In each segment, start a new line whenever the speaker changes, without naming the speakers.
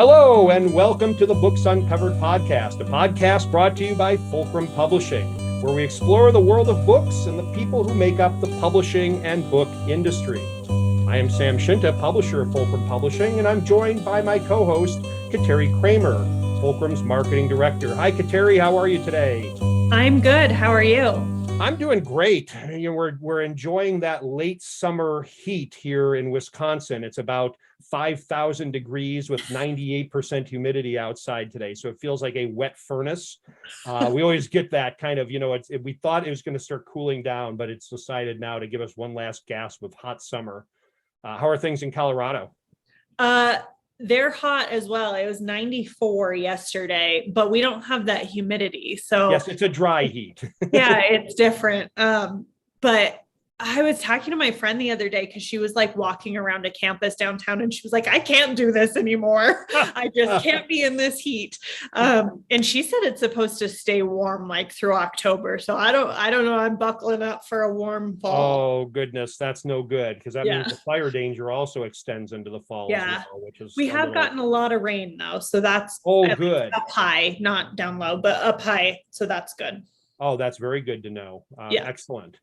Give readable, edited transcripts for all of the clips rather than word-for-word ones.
Hello, and welcome to the Books Uncovered podcast, a podcast brought to you by Fulcrum Publishing, where we explore the world of books and the people who make up the publishing and book industry. I am Sam Shinta, publisher of Fulcrum Publishing, and I'm joined by my co-host, Kateri Kramer, Fulcrum's marketing director. Hi, Kateri, how are you today?
I'm good. How are you?
I'm doing great. We're enjoying that late summer heat here in Wisconsin. It's about 5,000 degrees with 98% humidity outside today. So it feels like a wet furnace. We always get that kind of, we thought it was going to start cooling down, but it's decided now to give us one last gasp of hot summer. How are things in Colorado?
They're hot as well. It was 94 yesterday, but we don't have that humidity. So
yes, it's a dry heat.
Yeah, it's different. But I was talking to my friend the other day because she was like walking around a campus downtown and she was like, I can't do this anymore. I just can't be in this heat. And she said it's supposed to stay warm like through October. So I don't know. I'm buckling up for a warm fall.
Oh goodness, that's no good because that means the fire danger also extends into the fall as well, which is
we have gotten a lot of rain though. So that's
good.
Up high, not down low, but up high. So that's good.
Oh, that's very good to know. Excellent.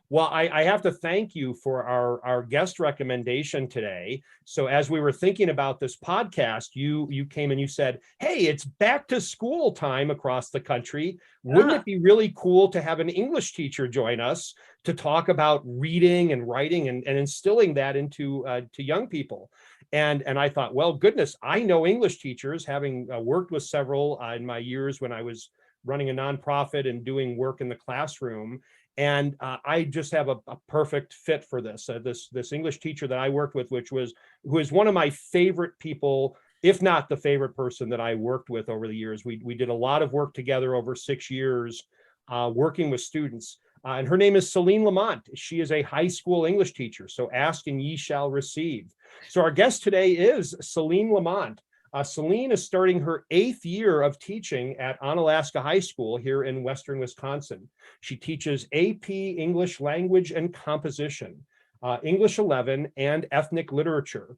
Well, I have to thank you for our guest recommendation today. So as we were thinking about this podcast, you came and you said, hey, it's back to school time across the country. Wouldn't it be really cool to have an English teacher join us to talk about reading and writing and instilling that into to young people? And I thought, well, goodness, I know English teachers, having worked with several in my years when I was running a nonprofit and doing work in the classroom. And I just have a perfect fit for this. This English teacher that I worked with, who is one of my favorite people, if not the favorite person that I worked with over the years. We did a lot of work together over 6 years, working with students. And her name is Celine Lamont. She is a high school English teacher. So ask and ye shall receive. So our guest today is Celine Lamont. Celine is starting her 8th year of teaching at Onalaska High School here in Western Wisconsin. She teaches AP English Language and Composition, English 11, and Ethnic Literature.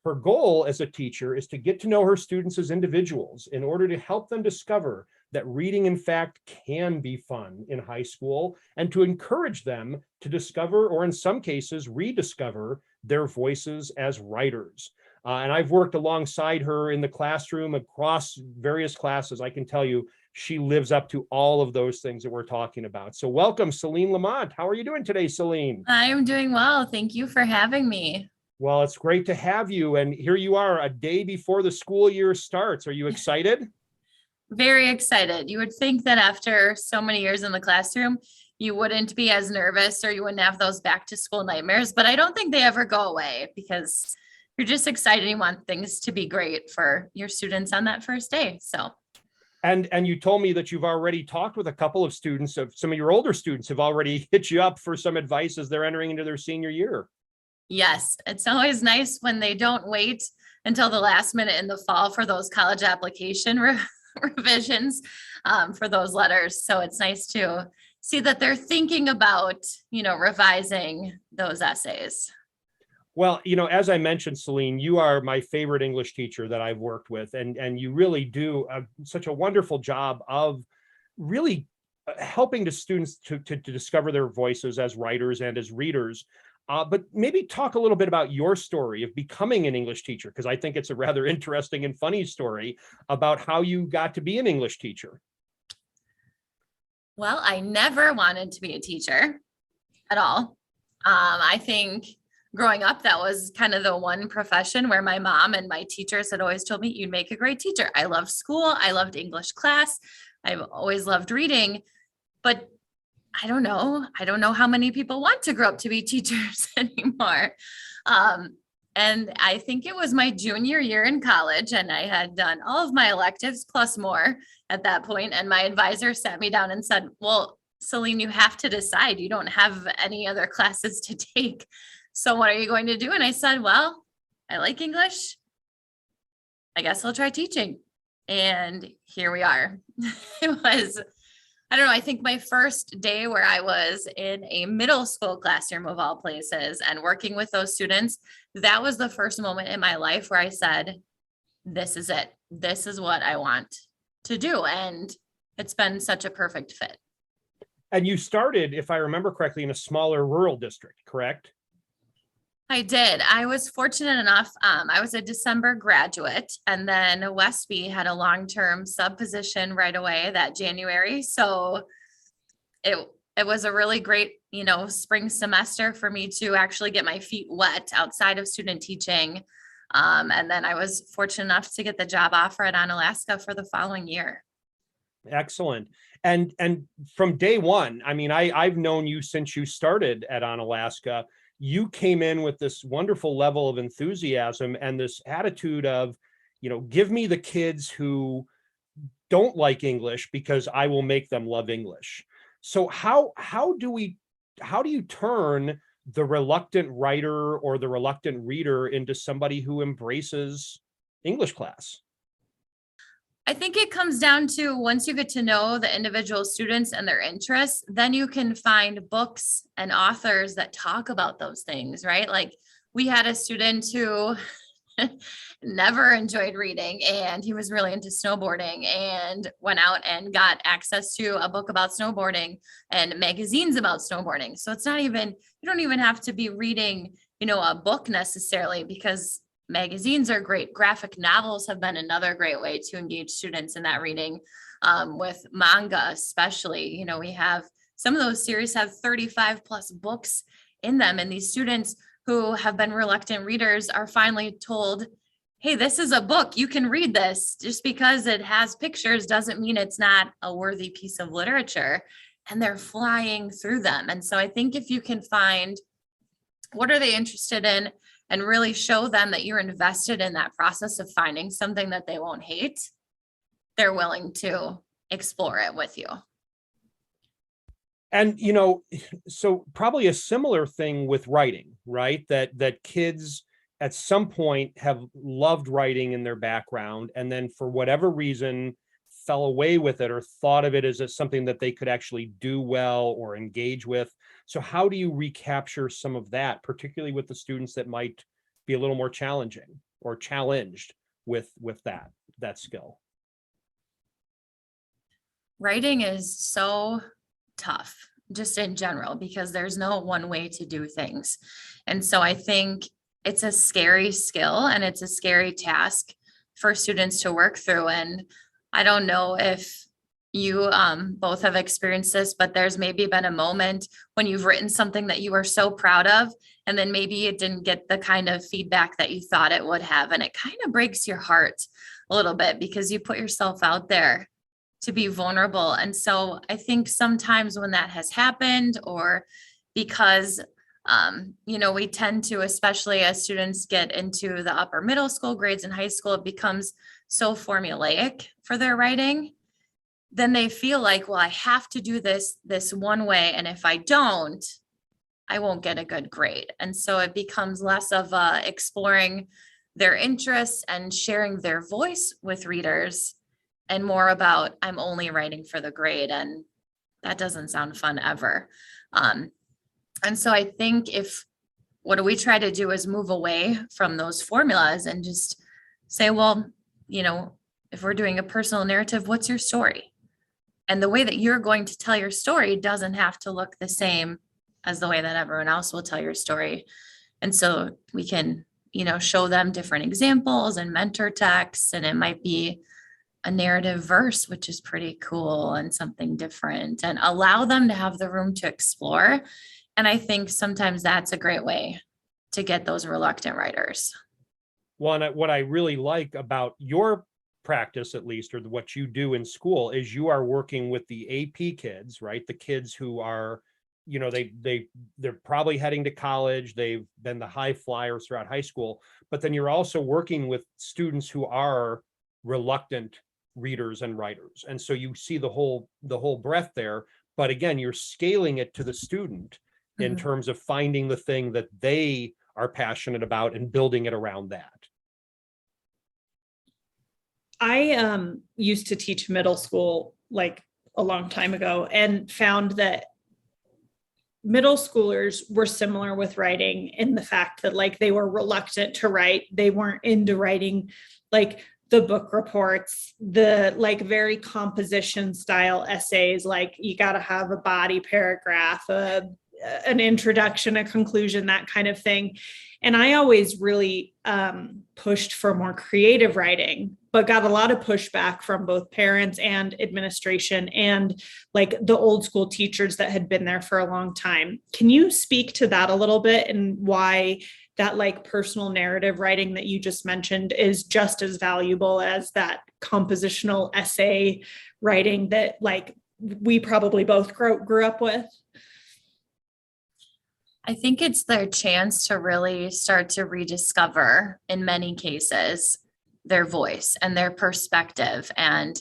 Her goal as a teacher is to get to know her students as individuals in order to help them discover that reading, in fact, can be fun in high school and to encourage them to discover, or in some cases, rediscover their voices as writers. And I've worked alongside her in the classroom across various classes. I can tell you she lives up to all of those things that we're talking about. So welcome, Celine Lamont. How are you doing today, Celine?
I'm doing well. Thank you for having me.
Well, it's great to have you. And here you are a day before the school year starts. Are you excited?
Very excited. You would think that after so many years in the classroom, you wouldn't be as nervous or you wouldn't have those back to school nightmares, but I don't think they ever go away because you're just excited. You want things to be great for your students on that first day. So,
and you told me that you've already talked with a couple of students. Of some of your older students have already hit you up for some advice as they're entering into their senior year.
Yes, it's always nice when they don't wait until the last minute in the fall for those college application revisions for those letters. So it's nice to see that they're thinking about, revising those essays.
Well, as I mentioned, Celine, you are my favorite English teacher that I've worked with, and you really do such a wonderful job of really helping the students to discover their voices as writers and as readers. But maybe talk a little bit about your story of becoming an English teacher, because I think it's a rather interesting and funny story about how you got to be an English teacher.
Well, I never wanted to be a teacher at all. I think growing up, that was kind of the one profession where my mom and my teachers had always told me, you'd make a great teacher. I loved school. I loved English class. I've always loved reading, but I don't know how many people want to grow up to be teachers anymore. And I think it was my junior year in college and I had done all of my electives plus more at that point. And my advisor sat me down and said, well, Celine, you have to decide. You don't have any other classes to take. So what are you going to do? And I said, well, I like English. I guess I'll try teaching. And here we are. It was, I don't know, I think my first day where I was in a middle school classroom of all places and working with those students, that was the first moment in my life where I said, this is it. This is what I want to do. And it's been such a perfect fit.
And you started, if I remember correctly, in a smaller rural district, correct?
I did. I was fortunate enough. I was a December graduate, and then Westby had a long-term sub position right away that January. So it was a really great, spring semester for me to actually get my feet wet outside of student teaching. And then I was fortunate enough to get the job offer at Onalaska for the following year.
Excellent. And from day one, I mean, I've known you since you started at Onalaska. You came in with this wonderful level of enthusiasm and this attitude of, give me the kids who don't like English because I will make them love English. So how do you turn the reluctant writer or the reluctant reader into somebody who embraces English class?
I think it comes down to once you get to know the individual students and their interests, then you can find books and authors that talk about those things, right? Like we had a student who never enjoyed reading, and he was really into snowboarding and went out and got access to a book about snowboarding and magazines about snowboarding. So it's not even, you don't even have to be reading, a book necessarily, because magazines are great. Graphic novels have been another great way to engage students in that reading. With manga, especially, we have some of those series have 35 plus books in them. And these students who have been reluctant readers are finally told, hey, this is a book. You can read this. Just because it has pictures doesn't mean it's not a worthy piece of literature. And they're flying through them. And so I think if you can find what are they interested in, and really show them that you're invested in that process of finding something that they won't hate, they're willing to explore it with you.
And, so probably a similar thing with writing, right? That kids at some point have loved writing in their background, and then for whatever reason fell away with it or thought of it as something that they could actually do well or engage with. So how do you recapture some of that, particularly with the students that might be a little more challenging or challenged with that skill?
Writing is so tough just in general because there's no one way to do things. And so I think it's a scary skill and it's a scary task for students to work through. And I don't know if you both have experienced this, but there's maybe been a moment when you've written something that you are so proud of, and then maybe it didn't get the kind of feedback that you thought it would have. And it kind of breaks your heart a little bit because you put yourself out there to be vulnerable. And so I think sometimes when that has happened, or because we tend to, especially as students get into the upper middle school grades in high school, it becomes so formulaic for their writing. Then they feel like, well, I have to do this one way. And if I don't, I won't get a good grade. And so it becomes less of exploring their interests and sharing their voice with readers, and more about I'm only writing for the grade. And that doesn't sound fun ever. And so I think what do we try to do is move away from those formulas and just say, well, if we're doing a personal narrative, what's your story? And the way that you're going to tell your story doesn't have to look the same as the way that everyone else will tell your story. And so we can, show them different examples and mentor texts, and it might be a narrative verse, which is pretty cool and something different, and allow them to have the room to explore. And I think sometimes that's a great way to get those reluctant writers.
Well, and what I really like about your practice, at least, or what you do in school, is you are working with the AP kids, right? The kids who are, they're probably heading to college. They've been the high flyers throughout high school, but then you're also working with students who are reluctant readers and writers. And so you see the whole breadth there, but again, you're scaling it to the student in terms of finding the thing that they are passionate about and building it around that.
I used to teach middle school like a long time ago, and found that middle schoolers were similar with writing in the fact that like they were reluctant to write. They weren't into writing. Like the book reports, the like very composition style essays, like you got to have a body paragraph, an introduction, a conclusion, that kind of thing. And I always really pushed for more creative writing, but got a lot of pushback from both parents and administration and like the old school teachers that had been there for a long time. Can you speak to that a little bit and why that like personal narrative writing that you just mentioned is just as valuable as that compositional essay writing that like we probably both grew up with?
I think it's their chance to really start to rediscover, in many cases, their voice and their perspective and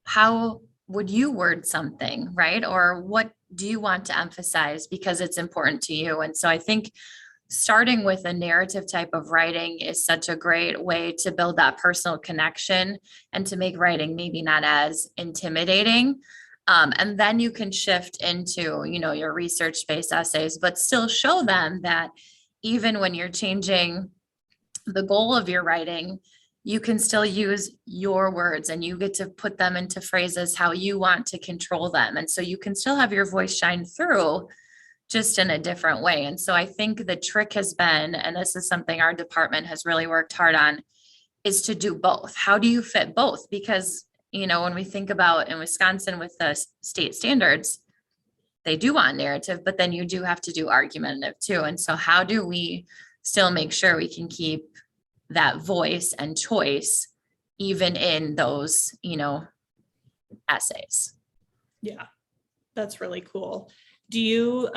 how would you word something, right? Or what do you want to emphasize because it's important to you? And so I think starting with a narrative type of writing is such a great way to build that personal connection and to make writing maybe not as intimidating. And then you can shift into, your research-based essays, but still show them that even when you're changing the goal of your writing, you can still use your words and you get to put them into phrases how you want to control them. And so you can still have your voice shine through just in a different way. And so I think the trick has been, and this is something our department has really worked hard on, is to do both. How do you fit both? Because when we think about in Wisconsin with the state standards, they do want narrative, but then you do have to do argumentative too. And so how do we still make sure we can keep that voice and choice even in those, essays?
Yeah, that's really cool. Do you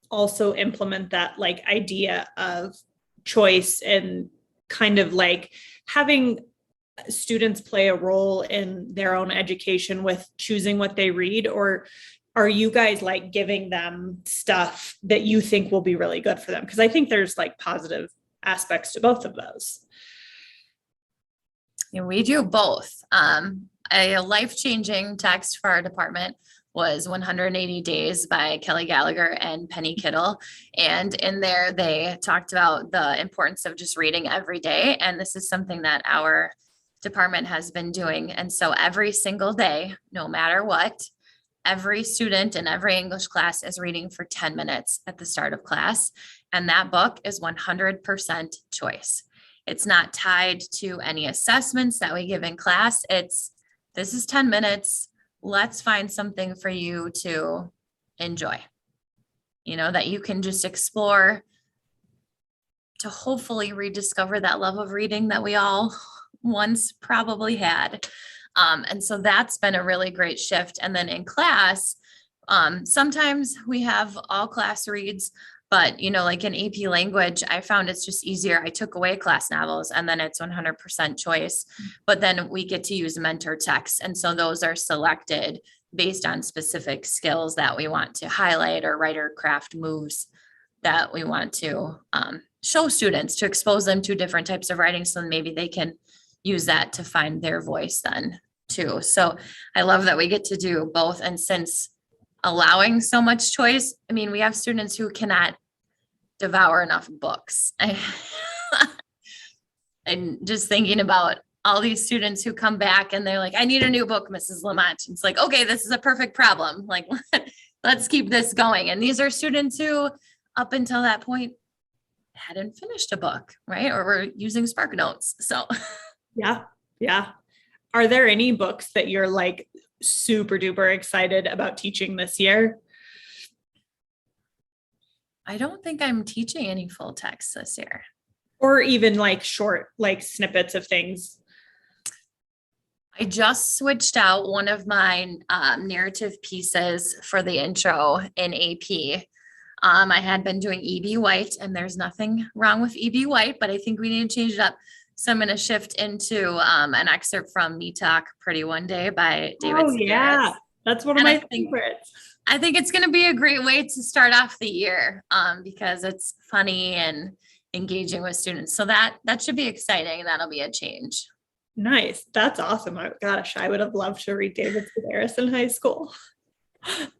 also implement that like idea of choice and kind of like having students play a role in their own education with choosing what they read? Or are you guys like giving them stuff that you think will be really good for them? Because I think there's like positive aspects to both of those.
We do both. A life-changing text for our department was 180 Days by Kelly Gallagher and Penny Kittle. And in there, they talked about the importance of just reading every day. And this is something that our department has been doing. And so every single day, no matter what, every student in every English class is reading for 10 minutes at the start of class. And that book is 100% choice. It's not tied to any assessments that we give in class. This is 10 minutes. Let's find something for you to enjoy, that you can just explore to hopefully rediscover that love of reading that we all once probably had. And so that's been a really great shift. And then in class, sometimes we have all class reads, but like in AP language, I found it's just easier. I took away class novels and then it's 100% choice, but then we get to use mentor texts. And so those are selected based on specific skills that we want to highlight or writer craft moves that we want to show students, to expose them to different types of writing. So maybe they can use that to find their voice then too. So I love that we get to do both. And since allowing so much choice, we have students who cannot devour enough books. And just thinking about all these students who come back and they're like, I need a new book, Mrs. Lamont. It's like, okay, this is a perfect problem. Like, let's keep this going. And these are students who up until that point hadn't finished a book, right? Or were using Spark Notes. So
Yeah. Are there any books that you're like super duper excited about teaching this year?
I don't think I'm teaching any full text this year.
Or even like short, like snippets of things.
I just switched out one of my narrative pieces for the intro in AP. I had been doing E.B. White, and there's nothing wrong with E.B. White, but I think we need to change it up. So I'm going to shift into an excerpt from Me Talk Pretty One Day by David Sedaris.
Yeah, that's one of my favorites.
I think it's going to be a great way to start off the year because it's funny and engaging with students. So that should be exciting. That'll be a change.
Nice. That's awesome. Gosh, I would have loved to read David Sedaris in high school.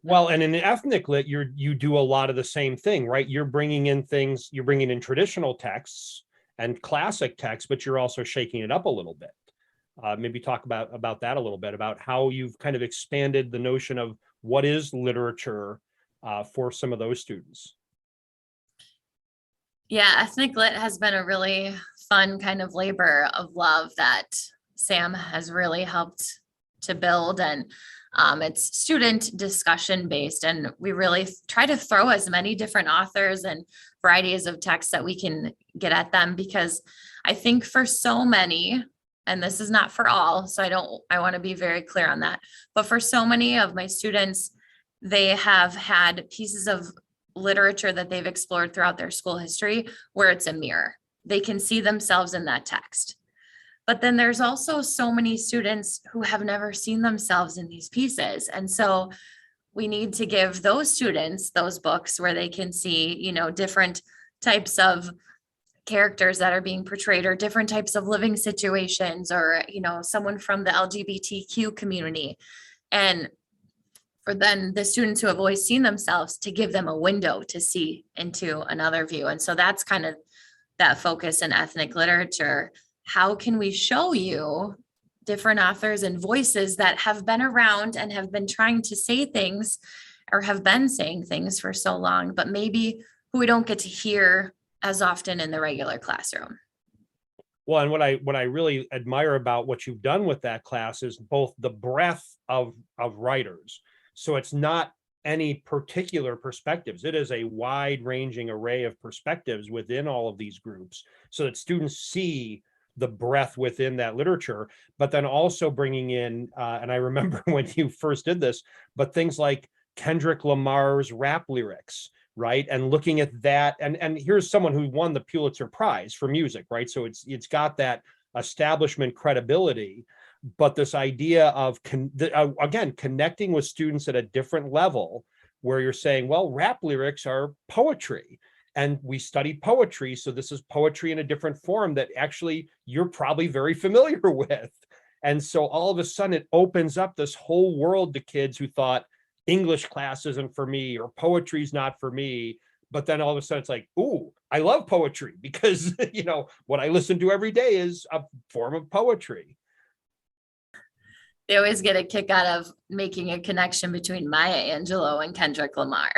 Well, and in ethnic lit, you do a lot of the same thing, right? You're bringing in traditional texts and classic texts, but you're also shaking it up a little bit. Maybe talk about that a little bit, about how you've kind of expanded the notion of what is literature for some of those students.
Yeah, ethnic lit has been a really fun kind of labor of love that Sam has really helped to build. And it's student discussion based. And we really try to throw as many different authors and varieties of texts that we can get at them, because I think for so many, and this is not for all, so I want to be very clear on that, but for so many of my students, they have had pieces of literature that they've explored throughout their school history where it's a mirror. They can see themselves in that text. But then there's also so many students who have never seen themselves in these pieces. And so we need to give those students those books where they can see, you know, different types of characters that are being portrayed, or different types of living situations, or, you know, someone from the LGBTQ community. And for then the students who have always seen themselves, to give them a window to see into another view. And so that's kind of that focus in ethnic literature. How can we show you different authors and voices that have been around and have been trying to say things, or have been saying things for so long, but maybe who we don't get to hear as often in the regular classroom?
Well, and what I really admire about what you've done with that class is both the breadth of writers. So it's not any particular perspectives. It is a wide ranging array of perspectives within all of these groups, so that students see the breadth within that literature, but then also bringing in, and I remember when you first did this, but things like Kendrick Lamar's rap lyrics, right? And looking at that, and here's someone who won the Pulitzer Prize for music, right? So it's got that establishment credibility, but this idea of, again, connecting with students at a different level, where you're saying, well, rap lyrics are poetry, and we study poetry, so this is poetry in a different form that actually you're probably very familiar with. And so all of a sudden it opens up this whole world to kids who thought English class isn't for me, or poetry's not for me. But then all of a sudden it's like, ooh, I love poetry, because you know what I listen to every day is a form of poetry.
They always get a kick out of making a connection between Maya Angelou and Kendrick Lamar.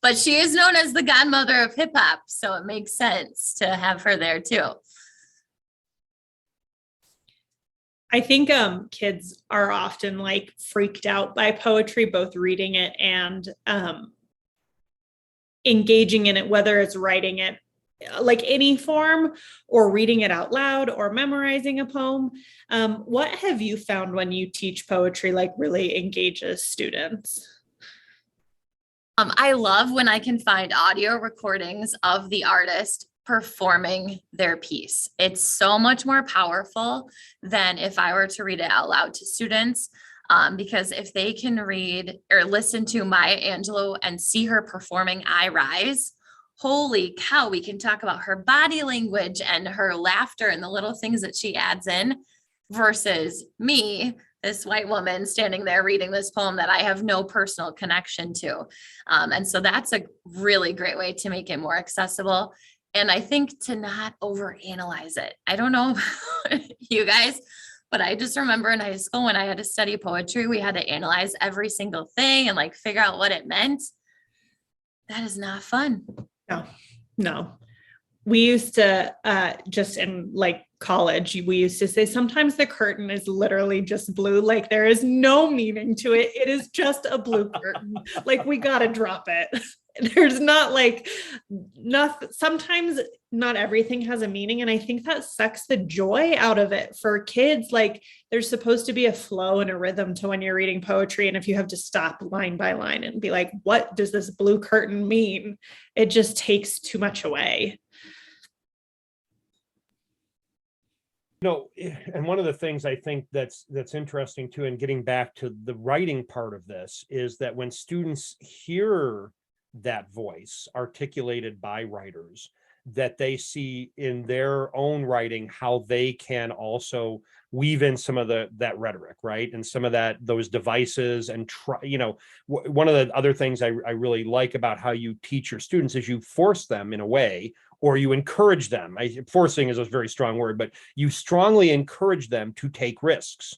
But she is known as the godmother of hip hop, so it makes sense to have her there too.
I think kids are often like freaked out by poetry, both reading it and engaging in it, whether it's writing it like any form, or reading it out loud, or memorizing a poem. What have you found when you teach poetry like really engages students?
I love when I can find audio recordings of the artist performing their piece. It's so much more powerful than if I were to read it out loud to students. Because if they can read or listen to Maya Angelou and see her performing I Rise, holy cow, we can talk about her body language and her laughter and the little things that she adds in, versus me, this white woman standing there reading this poem that I have no personal connection to. And so that's a really great way to make it more accessible. And I think to not overanalyze it. I don't know you guys, but I just remember in high school when I had to study poetry, we had to analyze every single thing and like figure out what it meant. That is not fun.
No. We used to just in like college, we used to say sometimes the curtain is literally just blue. Like there is no meaning to it. It is just a blue curtain. Like we got to drop it. There's not like nothing. Sometimes not everything has a meaning. And I think that sucks the joy out of it for kids. Like there's supposed to be a flow and a rhythm to when you're reading poetry. And if you have to stop line by line and be like, what does this blue curtain mean? It just takes too much away.
You know, and one of the things I think that's interesting too, and getting back to the writing part of this, is that when students hear that voice articulated by writers, that they see in their own writing how they can also weave in some of that rhetoric, right? And some of those devices, and try, you know, one of the other things I really like about how you teach your students is you force them in a way, or you encourage them. Forcing is a very strong word, but you strongly encourage them to take risks,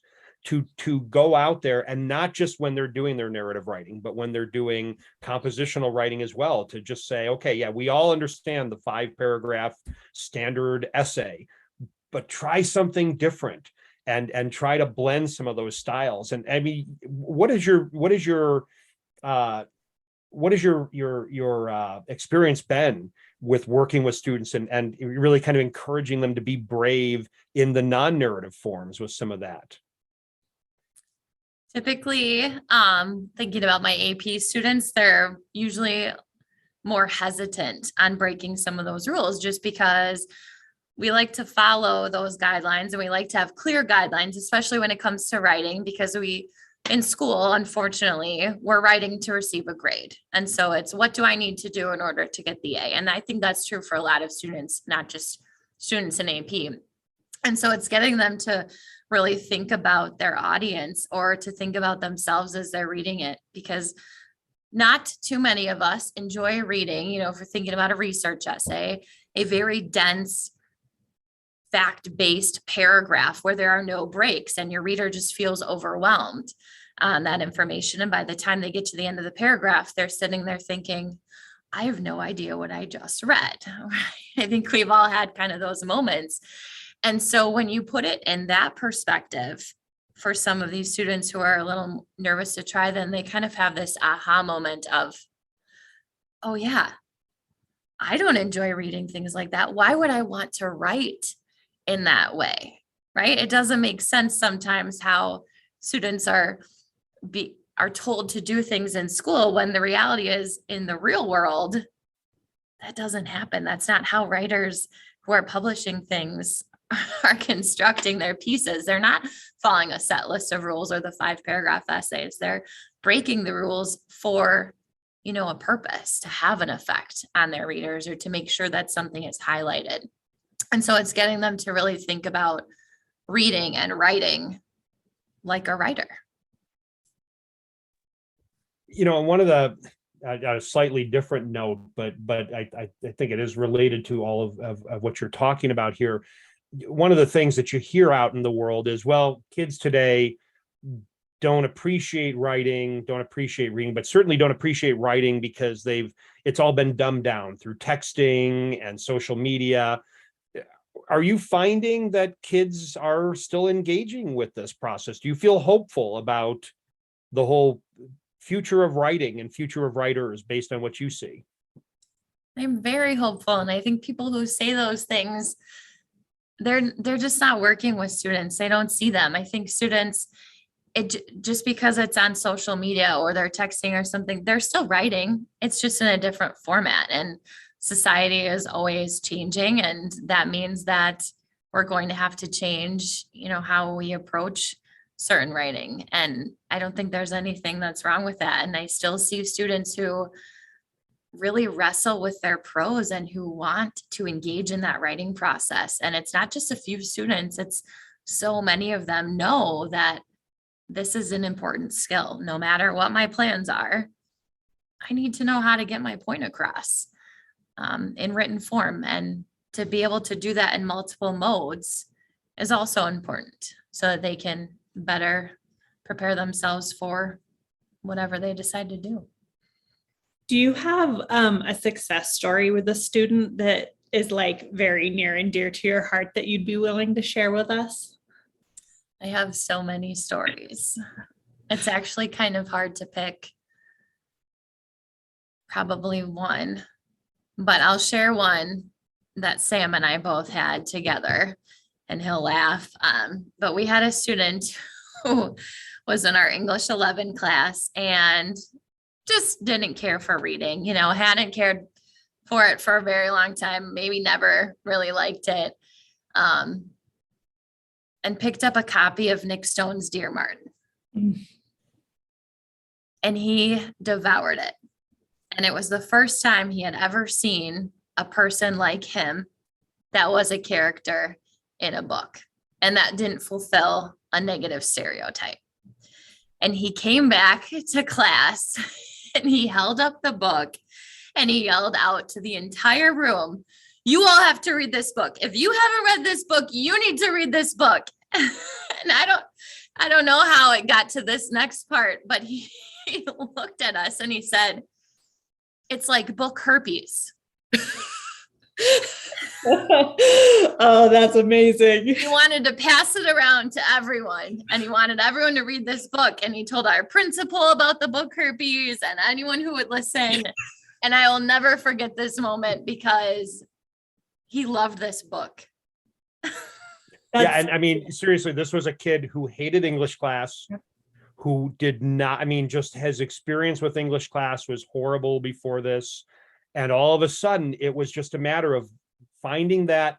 to go out there, and not just when they're doing their narrative writing, but when they're doing compositional writing as well, to just say, okay, yeah, we all understand the 5-paragraph standard essay, but try something different and try to blend some of those styles. And I mean, what is your experience been with working with students and really kind of encouraging them to be brave in the non-narrative forms with some of that?
Typically, thinking about my AP students, they're usually more hesitant on breaking some of those rules, just because we like to follow those guidelines and we like to have clear guidelines, especially when it comes to writing, because in school, unfortunately, we're writing to receive a grade. And so it's, what do I need to do in order to get the A? And I think that's true for a lot of students, not just students in AP. And so it's getting them to really think about their audience, or to think about themselves as they're reading it, because not too many of us enjoy reading, if we're thinking about a research essay, a very dense, fact-based paragraph where there are no breaks and your reader just feels overwhelmed on that information. And by the time they get to the end of the paragraph, they're sitting there thinking, I have no idea what I just read. I think we've all had kind of those moments. And so when you put it in that perspective, for some of these students who are a little nervous to try, then they kind of have this aha moment of, oh yeah, I don't enjoy reading things like that. Why would I want to write in that way? Right? It doesn't make sense sometimes how students are told to do things in school, when the reality is, in the real world, that doesn't happen. That's not how writers who are publishing things are constructing their pieces. They're not following a set list of rules or the 5-paragraph essays. They're breaking the rules for, a purpose, to have an effect on their readers, or to make sure that something is highlighted. And so it's getting them to really think about reading and writing like a writer.
One of the, a slightly different note, but I think it is related to all of what you're talking about here. One of the things that you hear out in the world is, well, kids today don't appreciate writing, don't appreciate reading, but certainly don't appreciate writing because it's all been dumbed down through texting and social media. Are you finding that kids are still engaging with this process? Do you feel hopeful about the whole future of writing and future of writers based on what you see?
I'm very hopeful. And I think people who say those things, they're just not working with students. They don't see them. I think students, just because it's on social media or they're texting or something, they're still writing. It's just in a different format. And society is always changing. And that means that we're going to have to change, how we approach certain writing. And I don't think there's anything that's wrong with that. And I still see students who really wrestle with their prose and who want to engage in that writing process. And it's not just a few students, it's so many of them know that this is an important skill. No matter what my plans are, I need to know how to get my point across in written form. And to be able to do that in multiple modes is also important, so that they can better prepare themselves for whatever they decide to do.
Do you have a success story with a student that is like very near and dear to your heart that you'd be willing to share with us?
I have so many stories. It's actually kind of hard to pick probably one, but I'll share one that Sam and I both had together, and he'll laugh. But we had a student who was in our English 11 class and just didn't care for reading, hadn't cared for it for a very long time, maybe never really liked it, and picked up a copy of Nick Stone's Dear Martin. And he devoured it. And it was the first time he had ever seen a person like him that was a character in a book, and that didn't fulfill a negative stereotype. And he came back to class and he held up the book and he yelled out to the entire room, you all have to read this book. If you haven't read this book, you need to read this book. And I don't know how it got to this next part, but he looked at us and he said, it's like book herpes.
Oh, that's amazing.
He wanted to pass it around to everyone, and he wanted everyone to read this book. And he told our principal about the book herpes and anyone who would listen. And I will never forget this moment because he loved this book.
Yeah. And I mean, seriously, this was a kid who hated English class, who did not, I mean, just his experience with English class was horrible before this. And all of a sudden, it was just a matter of finding that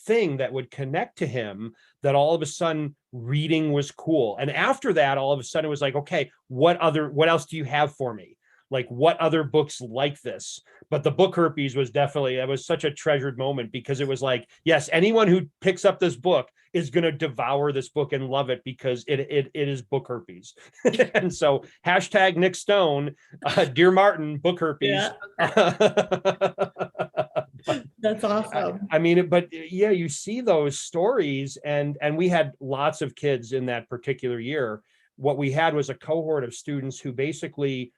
thing that would connect to him, that all of a sudden reading was cool. And after that, all of a sudden it was like, okay, what else do you have for me? Like, what other books like this? But the book herpes was definitely, that was such a treasured moment, because it was like, yes, anyone who picks up this book is going to devour this book and love it, because it is book herpes. And so hashtag Nick Stone, Dear Martin, book herpes.
Yeah. That's awesome.
I mean, but yeah, you see those stories, and we had lots of kids in that particular year. What we had was a cohort of students who basically,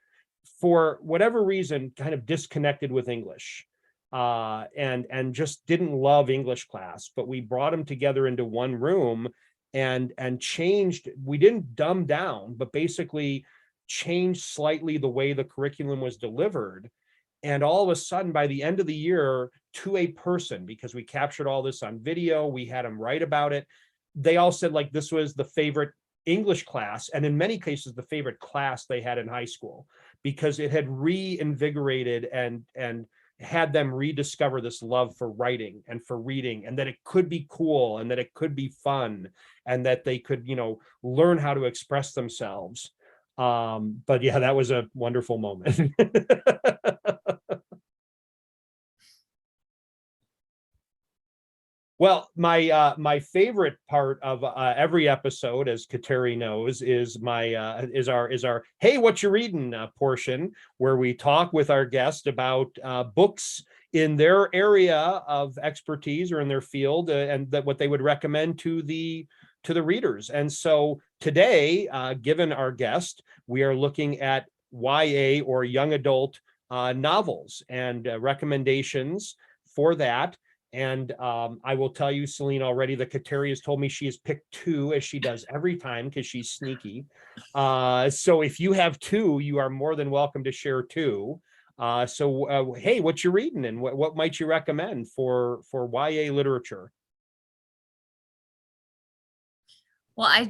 for whatever reason, kind of disconnected with English, and just didn't love English class. But we brought them together into one room and changed. We didn't dumb down, but basically changed slightly the way the curriculum was delivered. And all of a sudden, by the end of the year, to a person, because we captured all this on video, we had them write about it, they all said like this was the favorite English class, and in many cases the favorite class they had in high school, because it had reinvigorated and had them rediscover this love for writing and for reading, and that it could be cool, and that it could be fun, and that they could, learn how to express themselves. But yeah, that was a wonderful moment. Well, my favorite part of every episode, as Kateri knows, is our "Hey, what you reading" portion, where we talk with our guest about books in their area of expertise or in their field, and that what they would recommend to the readers. And so today, given our guest, we are looking at YA or young adult novels and recommendations for that. And I will tell you, Celine, already that Kateri has told me she has picked 2, as she does every time, because she's sneaky. So if you have 2, you are more than welcome to share 2. So hey, what you reading, and what might you recommend for YA literature?
Well,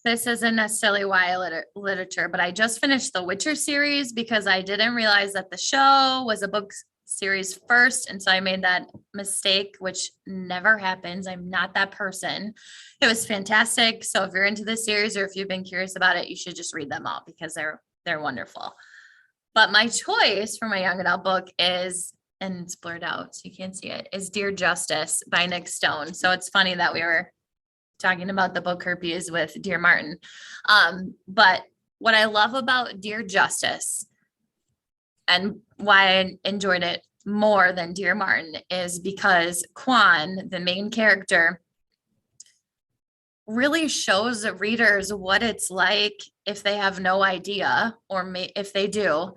this isn't necessarily YA literature, but I just finished the Witcher series, because I didn't realize that the show was a book series first. And so I made that mistake, which never happens. I'm not that person. It was fantastic. So if you're into this series, or if you've been curious about it, you should just read them all, because they're wonderful. But my choice for my young adult book is, and it's blurred out so you can't see it, is Dear Justice by Nick Stone. So it's funny that we were talking about the book herpes with Dear Martin. But what I love about Dear Justice, and why I enjoyed it more than Dear Martin, is because Quan, the main character, really shows the readers what it's like if they have no idea, or if they do,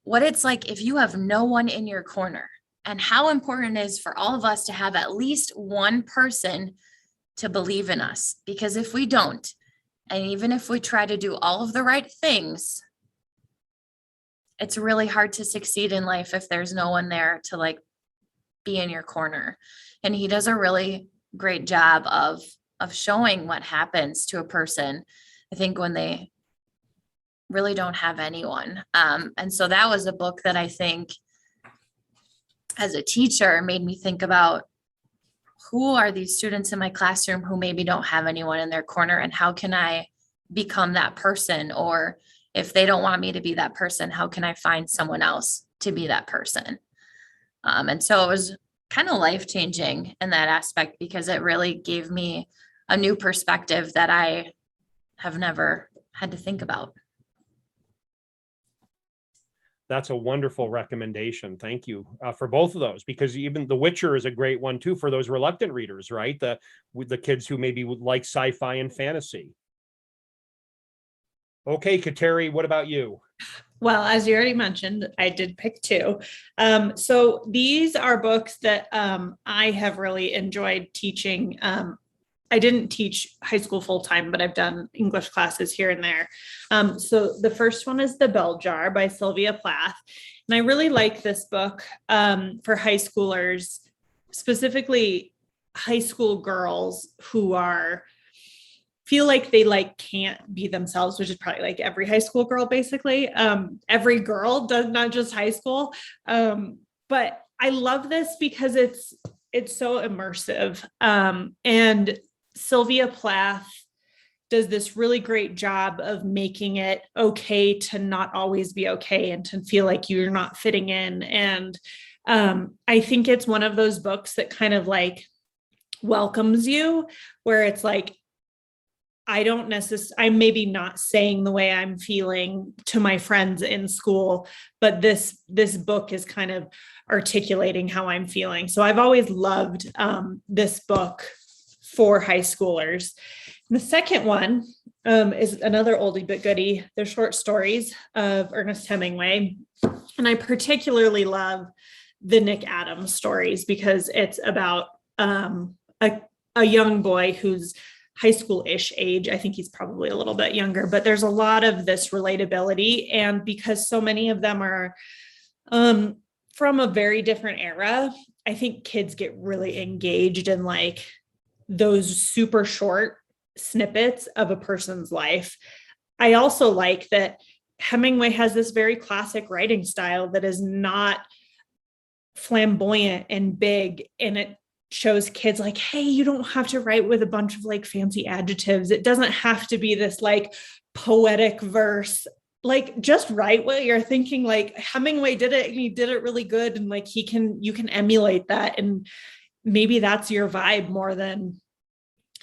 what it's like if you have no one in your corner, and how important it is for all of us to have at least one person to believe in us. Because if we don't, and even if we try to do all of the right things, it's really hard to succeed in life if there's no one there to be in your corner. And he does a really great job of showing what happens to a person, I think, when they really don't have anyone. And so that was a book that I think, as a teacher, made me think about, who are these students in my classroom who maybe don't have anyone in their corner, and how can I become that person? Or if they don't want me to be that person, how can I find someone else to be that person? And so it was kind of life-changing in that aspect, because it really gave me a new perspective that I have never had to think about.
That's a wonderful recommendation. Thank you for both of those, because even The Witcher is a great one too for those reluctant readers, right? The kids who maybe would like sci-fi and fantasy. Okay, Kateri, what about you?
Well, as you already mentioned, I did pick two. So these are books that I have really enjoyed teaching. I didn't teach high school full time, but I've done English classes here and there. So the first one is The Bell Jar by Sylvia Plath. And I really like this book for high schoolers, specifically high school girls who feel like they can't be themselves, which is probably like every high school girl, basically. Every girl does, not just high school. But I love this because it's so immersive. And Sylvia Plath does this really great job of making it okay to not always be okay and to feel like you're not fitting in. And I think it's one of those books that kind of like welcomes you, where it's like, I'm maybe not saying the way I'm feeling to my friends in school, but this book is kind of articulating how I'm feeling. So I've always loved this book for high schoolers. And the second one is another oldie but goodie. They're short stories of Ernest Hemingway. And I particularly love the Nick Adams stories because it's about a young boy who's high school-ish age. I think he's probably a little bit younger, but there's a lot of this relatability. And because so many of them are from a very different era, I think kids get really engaged in like those super short snippets of a person's life. I also like that Hemingway has this very classic writing style that is not flamboyant and big, and it shows kids like, hey, you don't have to write with a bunch of like fancy adjectives. It doesn't have to be this like poetic verse. Like just write what you're thinking. Like Hemingway did it and he did it really good. And like you can emulate that. And maybe that's your vibe more than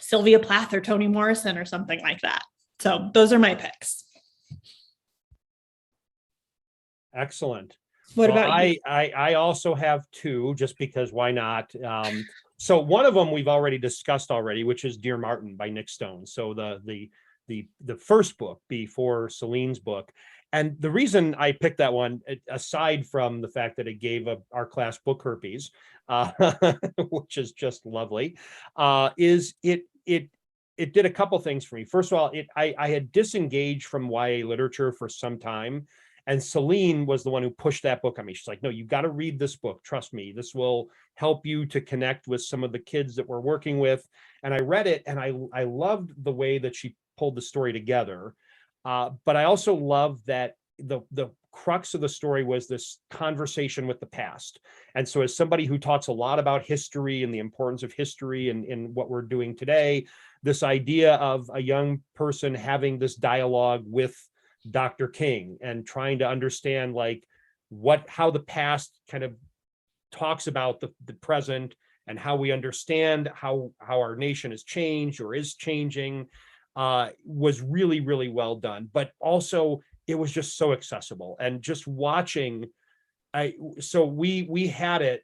Sylvia Plath or Toni Morrison or something like that. So those are my picks.
Excellent.
What about you?
I also have two, just because why not? So one of them we've already discussed already, which is Dear Martin by Nick Stone. So the first book before Celine's book. And the reason I picked that one, aside from the fact that it gave our class book herpes, which is just lovely, is it did a couple things for me. First of all, I had disengaged from YA literature for some time. And Celine was the one who pushed that book on me. She's like, no, you got to read this book. Trust me, this will help you to connect with some of the kids that we're working with. And I read it and I loved the way that she pulled the story together. But I also loved that the crux of the story was this conversation with the past. And so as somebody who talks a lot about history and the importance of history and in what we're doing today, this idea of a young person having this dialogue with Dr. King and trying to understand like how the past kind of talks about the present and how we understand how our nation has changed or is changing, was really, really well done. But also it was just so accessible, and just watching, we had it,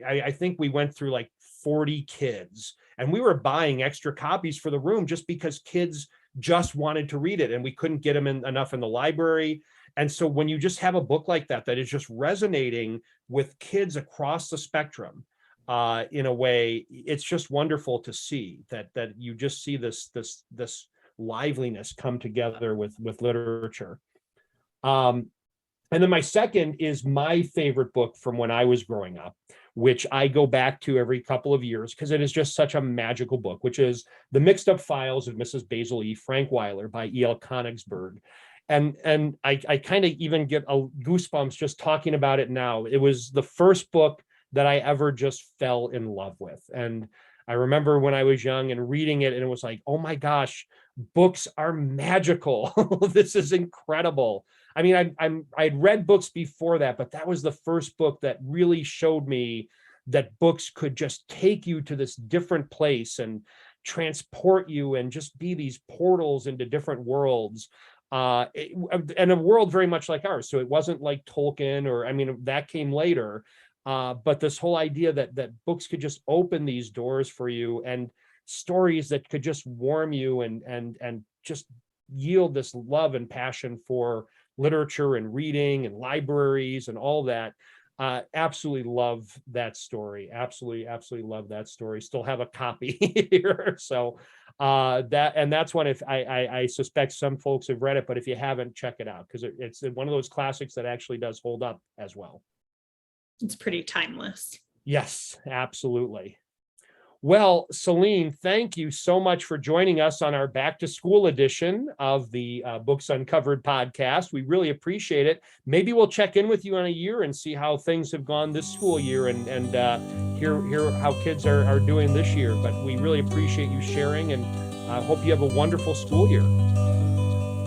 I think we went through like 40 kids, and we were buying extra copies for the room just because kids just wanted to read it and we couldn't get them enough in the library. And so when you just have a book like that is just resonating with kids across the spectrum, in a way, it's just wonderful to see that you just see this liveliness come together with literature. And then my second is my favorite book from when I was growing up, which I go back to every couple of years because it is just such a magical book, which is The Mixed Up Files of Mrs. Basil E. Frankweiler by E.L. Konigsberg. And I kind of even get goosebumps just talking about it now. It was the first book that I ever just fell in love with. And I remember when I was young and reading it, and it was like, oh my gosh, books are magical. This is incredible. I mean, I'd read books before that, but that was the first book that really showed me that books could just take you to this different place and transport you and just be these portals into different worlds. and a world very much like ours. So it wasn't like Tolkien, or, I mean, that came later. But this whole idea that books could just open these doors for you, and stories that could just warm you and just yield this love and passion for literature and reading and libraries and all that. Absolutely love that story. Absolutely love that story. Still have a copy here. So that's one, if I suspect some folks have read it, but if you haven't, check it out, because it's one of those classics that actually does hold up as well.
It's pretty timeless.
Yes, absolutely. Well, Celine, thank you so much for joining us on our back to school edition of the Books Uncovered podcast. We really appreciate it. Maybe we'll check in with you in a year and see how things have gone this school year, and hear how kids are doing this year. But we really appreciate you sharing, and I hope you have a wonderful school year.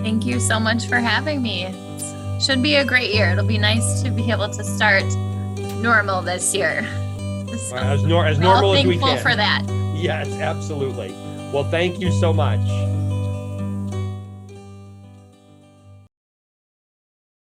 Thank you so much for having me. Should be a great year. It'll be nice to be able to start normal this year. So
as normal as we can.
Thankful for that.
Yes, absolutely. Well, thank you so much.